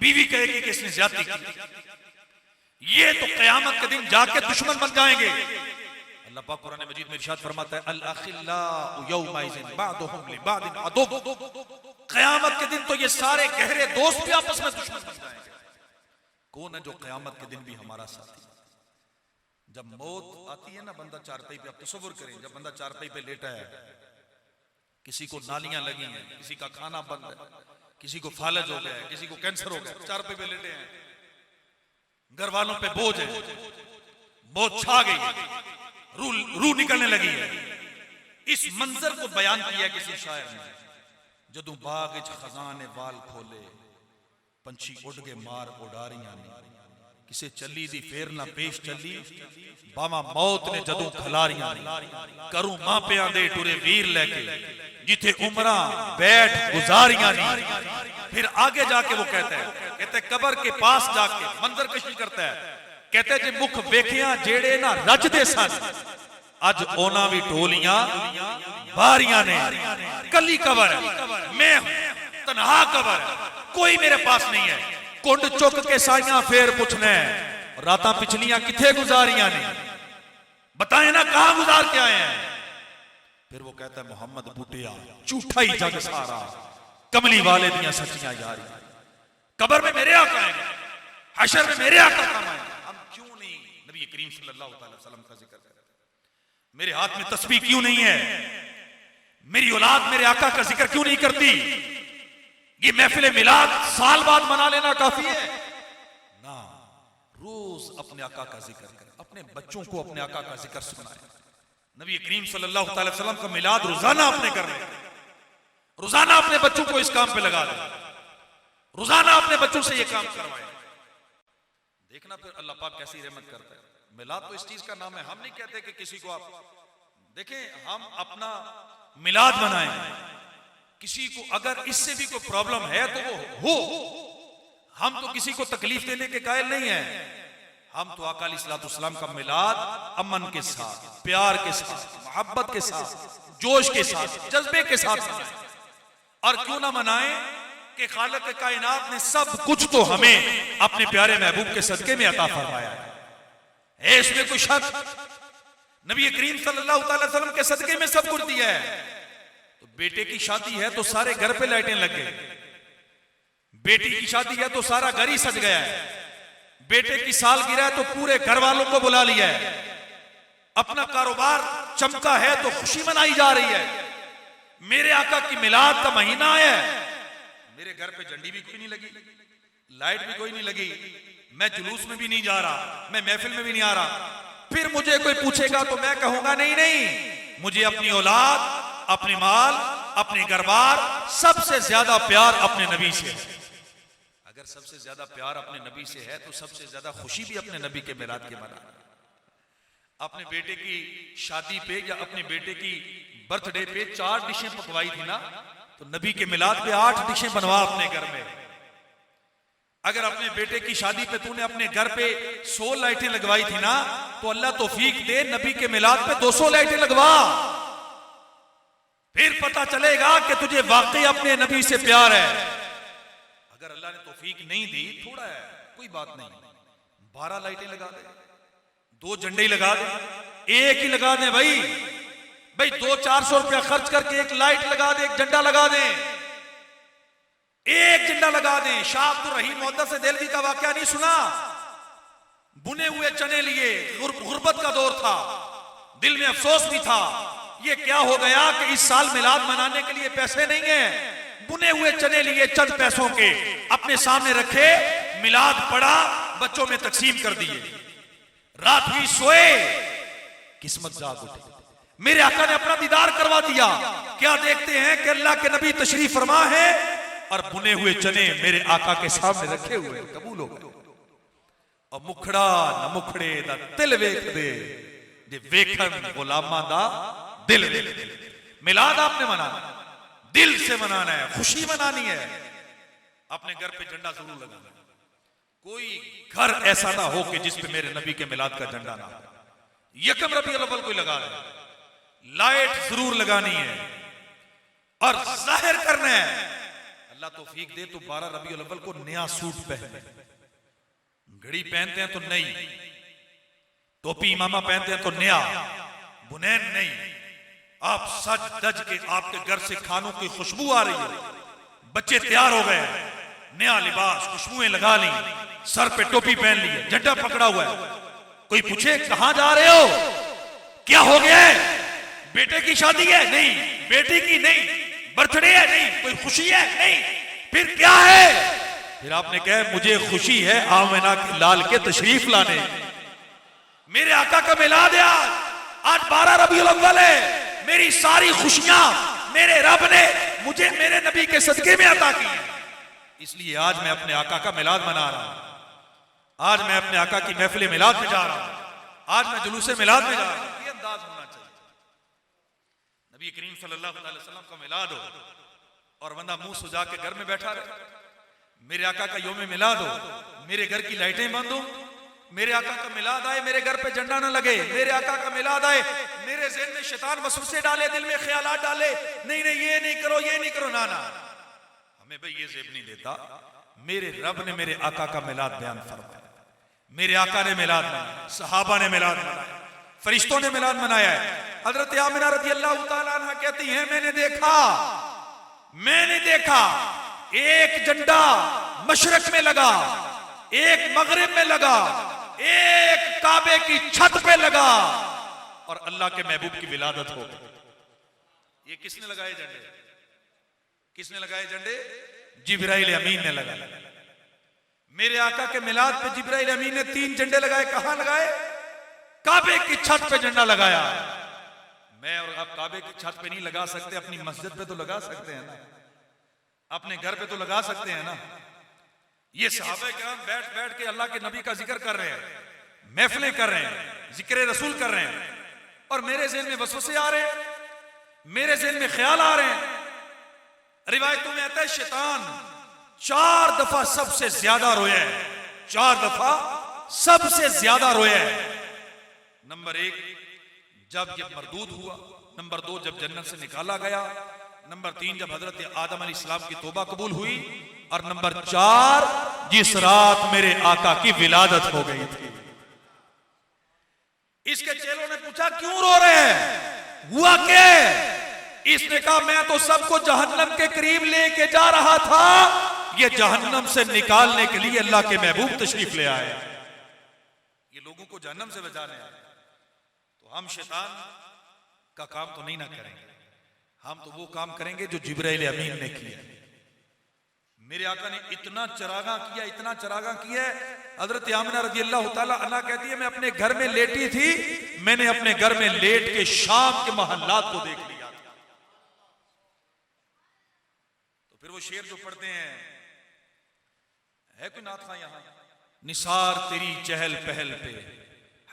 बीवी कहेगी कि इसने ज्यादती की। ये तो क़यामत के दिन जाके दुश्मन बन जाएंगे। अल्लाह पाक कुरान मजीद में इरशाद फरमाता है, अल अखिल्लाउ यौमइज़िन बादुहुम लिबादिन अदुव। क़यामत के दिन तो ये सारे गहरे दोस्त भी आपस में दुश्मन बन जाएंगे। कौन है जो क़यामत के दिन भी हमारा साथी? जब मौत आती है ना, बंदा चारपाई पे, आप तसव्वुर करें, जब बंदा चारपाई पे लेटा है, किसी को नालियां लगी हैं, किसी का खाना बंद है, किसी को फालज हो गया है, किसी को कैंसर हो गया, चारपाई पे लेटे हैं, घर वालों पे बोझ है, मौत छा गई है, रूह निकलने लगी है। इस मंजर को बयान किया किसी शायर ने, जदों बाग विच खजाने वाल खोले, पंछी उड़ के मार उडारियां ने, किसे चली दी फेर ना पेश चली, बावा मौत ने जदों खलारियां ने, करूं मापियां दे टुरे वीर लेके, जिथे उमरा बैठ गुजारियां ने। फिर आगे जाके वो कहते कबर के पास जाके मंजर कशी करता है, कहते जे मुख वेखियां जेड़े ना रजदे सन, अज ओना भी टोलियां बारियां ने। कली कबर है, मैं तन्हा कबर है, कोई मेरे पास नहीं है। कुंड चुक के साइयां फेर पुछने, रातां पिछलियां किथे गुजारियां ने, बताएं ना कहां गुजार के आए हैं। फिर वो कहता है मोहम्मद बूटिया झूठा ही जग सारा, कमली वाले दियां सच्चियां यारी। कबर में मेरे आका आएंगे, हशर में मेरे आका कमाएंगे। हम क्यों नहीं नबी करीम सल्लल्लाहु अलैहि वसल्लम का जिक्र करते? मेरे हाथ में तस्बीह क्यों नहीं है? मेरी औलाद मेरे आका का जिक्र क्यों नहीं करती? ये महफिल मिलाद साल बाद मना लेना काफी है ना, रोज अपने आका का जिक्र करें, अपने बच्चों को अपने आका का जिक्र सुनाएं। नबी करीम सल्लल्लाहु अलैहि वसल्लम का मिलाद रोजाना अपने कर लें, रोजाना अपने बच्चों को इस काम पे लगा दें, रोजाना अपने बच्चों से ये काम करवाएं। देखना फिर अल्लाह पाक कैसी रहमत करता है। मिलाद तो इस चीज का नाम है, हम नहीं कहते कि किसी को आप देखें, हम अपना मिलाद मनाएं, किसी को अगर इससे भी कोई प्रॉब्लम है तो वो हो, हम तो किसी को तकलीफ देने के कायल नहीं है। हम तो आका अलैहिस्सलाम का मिलाद अमन के साथ, प्यार के साथ, मोहब्बत के साथ, जोश के साथ, जज्बे के साथ मनाएं। और क्यों ना मनाएं कि खालिक कायनात ने सब कुछ तो हमें अपने प्यारे महबूब के सदके में अता फरमाया है, इसमें कोई शक। नबी करीम सल्लल्लाहु अलैहि वसल्लम के सदके में सब कुछ दिया है। तो बेटे की शादी है तो सारे घर पे लाइटें लग गई, बेटी की शादी है तो सारा घर ही सज गया है, बेटे की सालगिरह है तो पूरे घर वालों को बुला लिया है, अपना कारोबार चमका है तो खुशी मनाई जा रही है। मेरे आका की मिलाद का महीना आया है, मेरे घर पे झंडी भी कोई नहीं लगी, लाइट भी कोई नहीं लगी, मैं जुलूस में भी नहीं जा रहा, मैं महफिल में भी नहीं आ रहा। फिर मुझे कोई पूछेगा तो मैं कहूंगा नहीं नहीं, मुझे अपनी औलाद, अपने माल, अपने घरबार, सबसे ज्यादा प्यार अपने नबी से है। अगर सबसे ज्यादा प्यार अपने नबी से है तो सबसे ज्यादा खुशी भी अपने नबी के मिलाद के मना। अपने बेटे की शादी पे या अपने बेटे की बर्थडे पे 4 डिशें पकवाई थी ना, तो नबी के मिलाद पे 8 डिशें बनवा अपने घर में। अगर अपने बेटे की शादी पे तूने अपने घर पे 100 लाइटें लगवाई थी ना, तो अल्लाह तौफीक दे नबी के मिलाद पे 200 लाइटें लगवा, फिर पता चलेगा कि तुझे वाकई अपने नबी से प्यार है। अगर अल्लाह ने तौफीक नहीं दी, थोड़ा है कोई बात नहीं, 12 लाइटें लगा दे, 2 झंडे लगा दे, एक ही लगा दे भाई 200-400 रुपया खर्च करके एक लाइट लगा दे, एक झंडा लगा दे, एक झंडा लगा दें। शाह अब्दुल रहीम मुहद्दिस देलवी का वाकया नहीं सुना? बुने हुए चने लिए, गुर्बत का दौर था, दिल में अफसोस भी था, ये क्या हो गया कि इस साल मिलाद मनाने के लिए पैसे नहीं है। बुने हुए चने लिए चंद पैसों के, अपने सामने रखे, मिलाद पढ़ा, बच्चों में तकसीम कर दिए, रात हुई सोए, किस्मत जाग उठी, मेरे आका ने अपना दीदार करवा दिया। क्या देखते हैं कि अल्लाह के नबी तशरीफ फरमा है और बुने हुए चने मेरे आका के सामने रखे हुए, कबूल हो गए। और मुखड़ा न मुखड़े दा दिल वेख दे, जे वेखन गुलामा दा दिल वेख दे। मिलाद आपने मनाना, दिल से मनाना है, खुशी मनानी है। अपने घर पे झंडा जरूर लगाना है, कोई घर ऐसा ना हो कि जिसपे मेरे नबी के मिलाद का झंडा ना हो। यकम रबीउल अव्वल कोई लगा दे, लाइट जरूर लगानी है और जाहिर करना है। अल्लाह तौफीक दे तो 12 रबीउल अव्वल को नया सूट पहने, घड़ी पहनते हैं तो नई, टोपी इमामा पहनते हैं तो नया, बुनैन नहीं। आप सज दज के आपके घर से खानों की खुशबू आ रही है, बच्चे तैयार हो गए, नया लिबास, खुशबुएं लगा ली, सर पे टोपी पहन ली है, झंडा पकड़ा हुआ है। कोई पूछे कहां जा रहे हो, क्या हो गया है? बेटे की शादी है? नहीं। बेटी की? नहीं। बर्थडे है? नहीं। कोई खुशी है? नहीं। फिर क्या है? फिर आपने कहा मुझे खुशी है आमिना के लाल के तशरीफ लाने, मेरे आका का मिलाद है आज 12 रबीउल अव्वल है, मेरी सारी खुशियां मेरे रब ने मुझे मेरे नबी के सदके में अता की है, इसलिए आज मैं अपने आका का मिलाद मना रहा हूं, आज मैं अपने आका की महफिल मिलाद में जा रहा हूं, आज मैं जुलूसे मिलाद में जा रहा हूं। ये अंदाज होना चाहिए। नबी करीम सल्लल्लाहु अलैहि वसल्लम का मिलाद हो और बंदा मुंह सुजा के घर में बैठा रहे, मेरे आका का योम मिलाद हो, मेरे घर की लाइटें बंद हो, मेरे आका का मिलाद आए, मेरे घर पे झंडा ना लगे, मेरे आका का मिलाद आए, मेरे ज़हन में शैतान वसवसे डाले, दिल में ख्यालात डाले, नहीं नहीं ये नहीं करो, ये नहीं करो, ना ना, हमें भाई ये ज़ेब नहीं देता। मेरे रब ने मेरे आका का मिलाद बयान फरमाया, मेरे आका ने मिलाद मनाया, सहाबा ने मिलाद मनाया, फरिश्तों ने मिलाद मनाया है। हजरत आमिना रज़ी अल्लाह तआला अन्हा कहती हैं मैंने देखा एक झंडा मशरक में लगा, एक मगरिब में लगा, एक काबे की छत पे लगा और अल्लाह के महबूब की विलादत हो गई। ये किसने लगाए झंडे? किसने लगाए झंडे? जिब्राइल अमीन ने लगाए। मेरे आका के मिलाद पे जिब्राइल अमीन ने 3 झंडे लगाए। कहां लगाए? काबे की छत पे झंडा लगाया। मैं और आप काबे की छत पे नहीं लगा सकते, अपनी मस्जिद पे तो लगा सकते हैं ना, अपने घर पे तो लगा सकते हैं ना। ये सहाबा किराम बैठ बैठ के अल्लाह के नबी का जिक्र कर रहे हैं, महफिलें कर रहे हैं, जिक्र रसूल कर रहे हैं, और मेरे ज़हन में वसवसे आ रहे हैं, मेरे ज़हन में ख्याल आ रहे हैं। रिवायतों में आता है शैतान 4 दफा सबसे ज्यादा रोया है, 4 दफा सबसे ज्यादा रोया है। नंबर 1 जब ये मरदूद हुआ, नंबर 2 जब जन्नत से निकाला गया, नंबर 3 जब हजरत आदम अलैहिस्सलाम की तौबा कबूल हुई, और नंबर 4 जिस रात मेरे आका की विलादत हो गई थी। इसके चेलों ने पूछा क्यों रो रहे हैं, हुआ क्या? इसने कहा मैं तो सबको जहन्नम के करीब लेके जा रहा था, ये जहन्नम से निकालने के लिए अल्लाह के महबूब तशरीफ ले आए, ये लोगों को जहन्नम से बचाने आए। तो हम शैतान का काम तो नहीं ना करेंगे, हम तो वो काम करेंगे जो जिब्राइल अमीन ने किया। मेरे आका ने इतना चरागा किया, इतना चरागा किया। हजरत आमिना रजी अल्लाह तआला अन्हा कहती है मैं अपने घर में लेटी थी, मैंने अपने घर में लेट के शाम के महल्लात को देख लिया था। तो फिर वो शेर जो पढ़ते हैं, है कोई नात खां यहां, निसार तेरी चहल पहल पे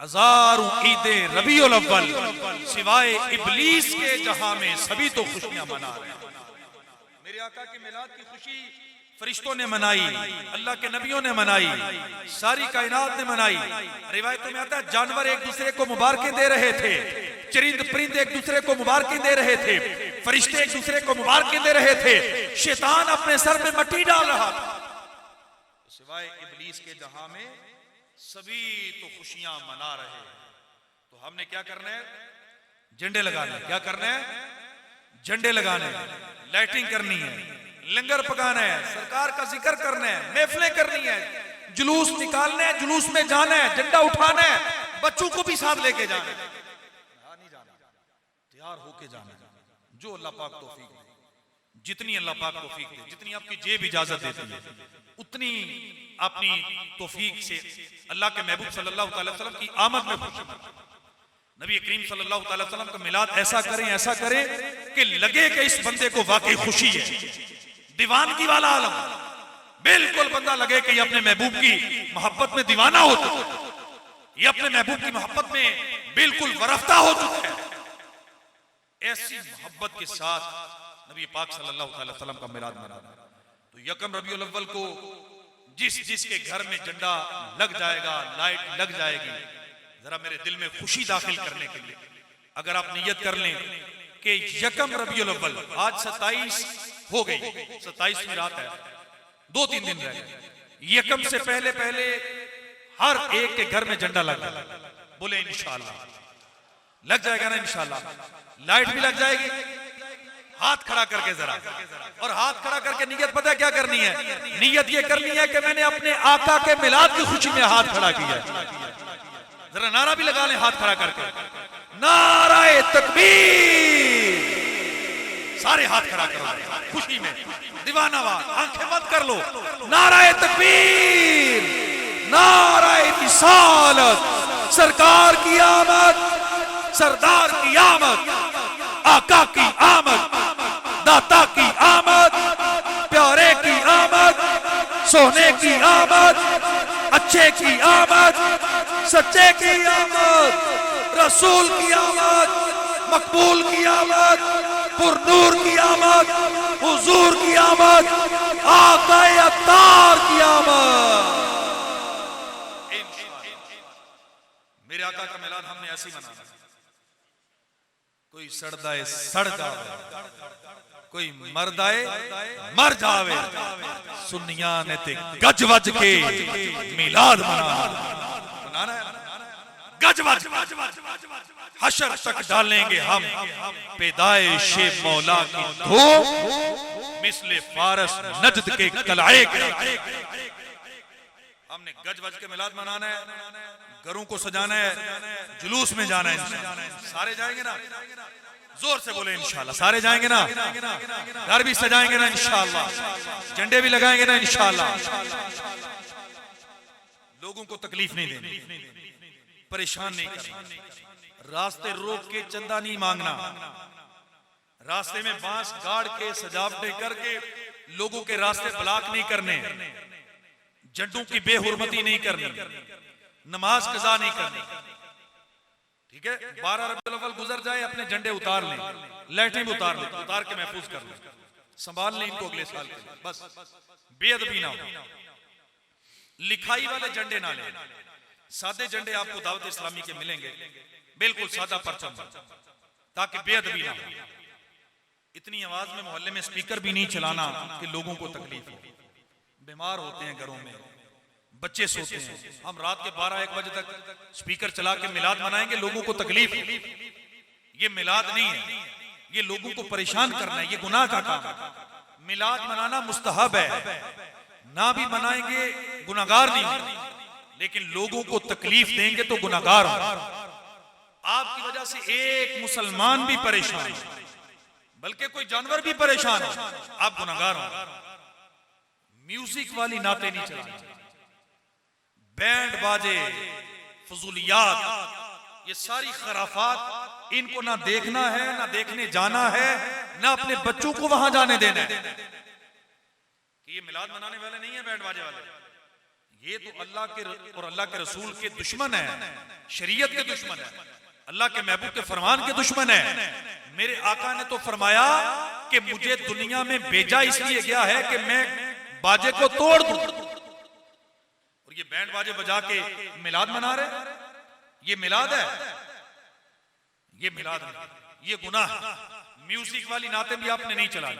हजारों ईदे रबीउल अव्वल, सिवाय इब्लीस के जहां में सभी तो खुशियां मना रहे हैं। मेरे आका के मिलाद की खुशी फरिश्तों ने मनाई, अल्लाह के नबियों ने मनाई, सारी कायनात ने मनाई। रिवायतों में आता है जानवर एक दूसरे को मुबारकें दे रहे थे, चरिंद परिंद एक दूसरे को मुबारकें दे रहे थे, फरिश्ते एक दूसरे को मुबारकें दे रहे थे, शैतान अपने सर में मट्टी डाल रहा था। सिवाय इब्लीस के जहां में सभी तो खुशियां मना रहे। तो हमने क्या करना है? झंडे लगाने। क्या करना है? झंडे लगाने, लाइटिंग करनी है, लंगर पकाना है, सरकार का जिक्र करना है, महफिलें करनी है, जुलूस निकालना है, जुलूस में जाना है, झंडा उठाना है, बच्चों को भी साथ लेके जाना है, नहीं जाना, तैयार होके जाना है। जो अल्लाह पाक तौफीक दे, जितनी अल्लाह पाक तौफीक दे, जितनी आपकी जेब इजाजत देती है, उतनी अपनी तौफीक से अल्लाह के महबूब सल्लल्लाहु अलैहि वसल्लम की आमद में खुशी मनाएं। नबी करीम सल्लल्लाहु अलैहि वसल्लम का मिलाद ऐसा करें कि लगे कि इस बंदे को वाकई खुशी है, दीवानगी वाला आलम, बिल्कुल बंदा लगे कि ये अपने महबूब की मोहब्बत में दीवाना हो चुका है, ये अपने महबूब की मोहब्बत में बिल्कुल वरफ्ता हो चुका है। ऐसी मोहब्बत के साथ नबी पाक सल्लल्लाहु अलैहि वसल्लम का मिलाद मनाना। तो यकम रबीउल अव्वल को जिसके घर में झंडा लग जाएगा, लाइट लग जाएगी, जरा मेरे दिल में खुशी दाखिल करने के लिए अगर आप नियत कर लें कि यकम रबीउल अव्वल, आज 27 हो गई, 27वीं रात है, 2-3 दिन रह गए, यकम से पहले पहले हर एक के घर में झंडा लग जाएगा। बोले इंशाअल्लाह लग जाएगा ना, इंशाअल्लाह लाइट भी लग जाएगी। हाथ खड़ा करके जरा, और हाथ खड़ा करके नियत पता है क्या करनी है? नियत ये करनी है कि मैंने अपने आका के मिलाद की खुशी में हाथ खड़ा किया। जरा नारा भी लगा लें हाथ खड़ा करके, नाराए तकबीर। सारे हाथ खड़ा करो खुशी में, दीवानावार, आंखें बंद कर लो। नाराए तकबीर, नाराए रिसालत, सरकार की आमद, सरदार की आमद, आका की आमद, दाता की आमद, प्यारे की आमद, सोने की आमद, अच्छे की आमद, सच्चे की आमद, रसूल की आमद, मकबूल की आमद, पुरनूर की आमद, हुजूर की आमद, आकाए अत्तार की आमद। मेरे आका का मिलाद हमने ऐसे ही मनाना। कोई सड़दाए सड़ जावे, कोई मरदाए मर जावे, सुन्निया ने ते गज वज के मिलाद मनाना है। गज वज हशर तक डालेंगे हम पैदाइशे मौला की धूम, मिसले फारस नजद के कलाए के। हमने गज वज के मिलाद मनाना है, घरों को सजाना है, जुलूस में जाना है। सारे जाएंगे ना? जोर से बोले इंशाल्लाह। सारे जाएंगे ना? घर भी सजाएंगे ना इंशाल्लाह? झंडे भी लगाएंगे ना इंशाल्लाह? लोगों को तकलीफ नहीं देनी, परेशान नहीं करना, रास्ते रोक के चंदा नहीं मांगना, रास्ते में बांस गाड़ के सजावटें करके लोगों के रास्ते ब्लॉक नहीं करने, झंडों की बेहुरमती नहीं करनी, नमाज कज़ा नहीं करनी। ठीक है, 12 रबीउल अव्वल गुजर जाए, अपने झंडे उतार लें, लाइटें भी उतार लें, उतार के महफूज कर लें, संभाल लें इनको अगले साल के लिए। बस बेअदबी ना हो, लिखाई वाले झंडे ना लें, सादे झंडे आपको दावत इस्लामी के मिलेंगे, बिल्कुल सादा परचम, ताकि बेअदबी ना हो। इतनी आवाज में मोहल्ले में स्पीकर भी नहीं चलाना कि लोगों को तकलीफ हो। बीमार होते हैं घरों में, बच्चे सोते हैं, हम रात के 12-1 बजे तक स्पीकर चला के मिलाद मनाएंगे, लोगों को तकलीफ। ये मिलाद नहीं है, ये लोगों को परेशान करना है, ये गुनाह का काम है। मिलाद मनाना मुस्तहब है, ना भी मनाएंगे गुनाहगार नहीं होंगे, लेकिन लोगों को तकलीफ देंगे तो गुनाहगार होंगे। आपकी वजह से एक मुसलमान भी परेशान हो, बल्कि कोई जानवर भी परेशान हो, आप गुनाहगार हो। म्यूजिक वाली नाते नहीं चलानी, बैंड बाजे, फजूलियात, ये सारी खराफात, इनको ना देखना है, ना देखने जाना है, ना अपने बच्चों को वहां जाने देना है। कि ये मिलाद मनाने वाले नहीं है बैंड बाजे वाले, ये तो अल्लाह के और अल्लाह के रसूल के दुश्मन है, शरीयत के दुश्मन है, अल्लाह के महबूब के फरमान के दुश्मन है। मेरे आका ने तो फरमाया कि मुझे दुनिया में भेजा इसलिए गया है कि मैं बाजे को तोड़ दूं, और ये बैंड बाजे बजा के मिलाद मना रहे, ये मिलाद है? ये मिलाद नहीं, ये गुनाह है। म्यूजिक वाली नातें भी आपने नहीं चलानी।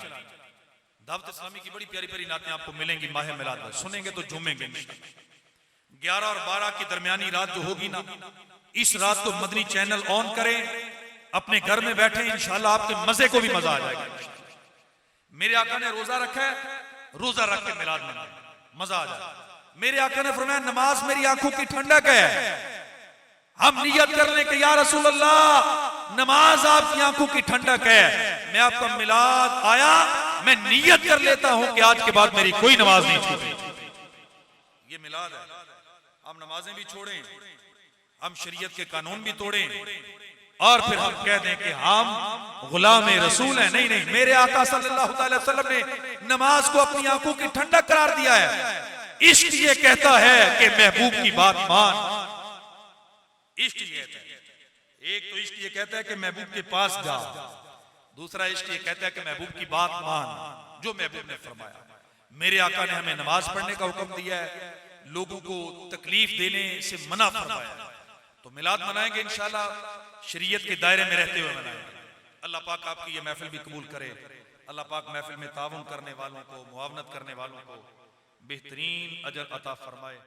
दावत इस्लामी की बड़ी प्यारी प्यारी नातें आपको मिलेंगी माह मिलाद में, सुनेंगे तो झूमेंगे इंशाअल्लाह। 11 और 12 की दरमियानी रात जो होगी ना, इस रात को मदनी चैनल ऑन करें, अपने घर में बैठे, इंशाअल्लाह आपके मजे को भी मजा आ जाएगा। मेरे आका ने रोजा रखा है, रोजा रख के मिलाद मनाए, मजा आ जाए। मेरे आका ने फरमाया नमाज मेरी आंखों की ठंडक है। हम नियत कर लें कि या रसूल अल्लाह नमाज आपकी आंखों की ठंडक है, मैं आपका मिलाद आया, मैं नियत कर लेता हूं कि आज के बाद मेरी कोई नमाज नहीं छूटेगी। ये मिलाद है। हम नमाजें भी छोड़ें, हम शरीयत के कानून भी तोड़ें, और फिर हम कह दें कि हम गुलाम रसूल हैं। नहीं नहीं, मेरे आका सल्लल्लाहु अलैहि वसल्लम ने नमाज को अपनी आंखों की ठंडक करार दिया है। इश्क ये कहता है कि महबूब की बात मान। इश्क ये कहता है, एक तो इश्क ये कहता है कि महबूब के पास जा, दूसरा इश्क ये कहता है कि महबूब की बात मान, जो महबूब ने फरमाया। मेरे आका ने हमें नमाज पढ़ने का हुक्म दिया है, लोगों को तकलीफ देने से मना फरमाया। तो मिलाद मनाएंगे इंशाल्लाह, शरीयत के दायरे में रहते हुए मनाएंगे। अल्लाह पाक आपकी ये महफिल भी कबूल करे। अल्लाह पाक महफिल में ताउन करने वालों को, मुआवनत करने वालों को बेहतरीन अजर अता फरमाए।